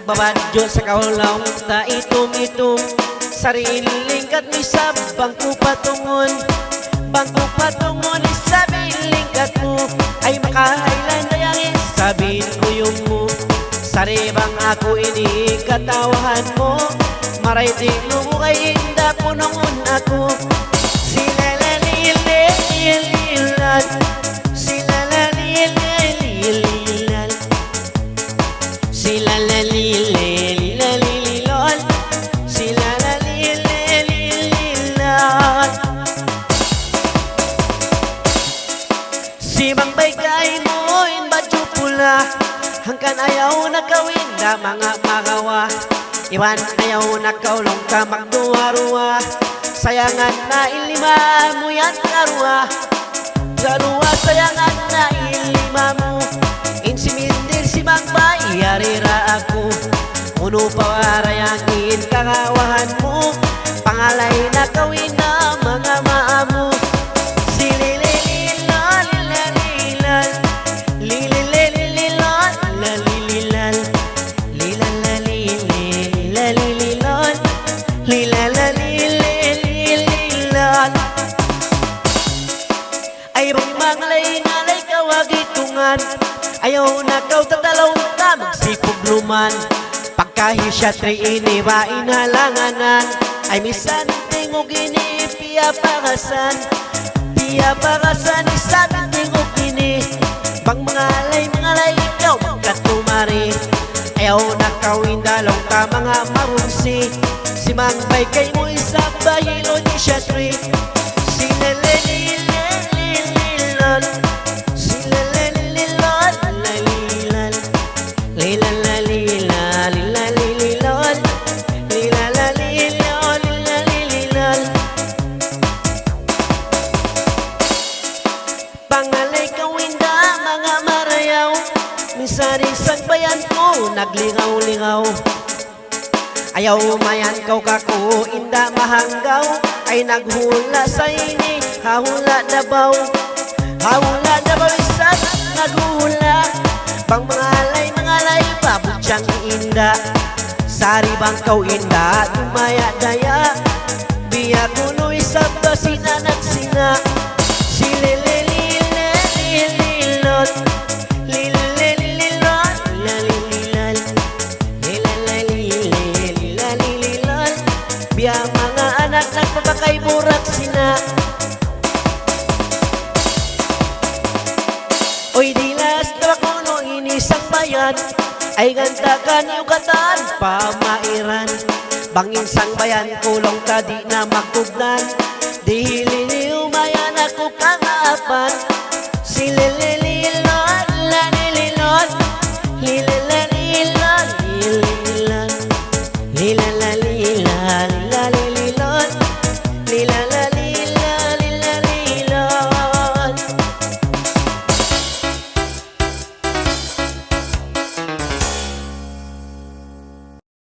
nagbabadyo sa kaulaw ta itum-itum sariling kat mi sa bangko patungon isabiling kat mo ay makahailan dayang sabihin ko yung mo saribang ako ini katawahan mo maray di mo kay inda punongon ako sila lililan sila lililan sila lililan sila lililan si Mangbay kay mo in badyo pula hangkan ayaw na kawin da mga magawa iwan ayaw na kaulong ka magduwa-ruwa sayangan na ilima mo yan karuwa sayangan na ilima mo insimindir si Mangbay yarira ako uno pawarayangin kangawahan mo pangalay na kawin na mga maamo si lilililal lilililal lilililal lilililal lilalililal lilalililal ay bang mangalay-ngalay kawagitungan ayaw na kaw tatalaw ta magsipugluman pagkahi-shatri ini ba inalanganan ay misan tingog ini piyapakasan isabi tingog ini bang mangalay ikaw magkatumari ayaw na kawin dalong ka mga marunsi si Mangbay kay mo isang bahilo ni shatri sila lililal sila lililal lililal lilalilal lilalilal lilalilal lilalilal pangalay kawin da mga marayaw misari sangbayan ko naglingaw-lingaw ayaw mayan kaw kako inda mahanggaw ay naghula sa ini hahula na baw isat naghula pang mangalay babutyang inda sari bang kaw inda tumaya daya biya kuno isap basina nagsina sililililililot lililililot lalililal lilalililal biya mga anak nagpapakay burak sina oy dilas na kuno inisang bayan ay gantakan yung katan pamairan bangin sangbayan kulong ka di na magtugnan dihili ni umayan ako kangapan si lilililon lalililon lilililon lilililon lilililon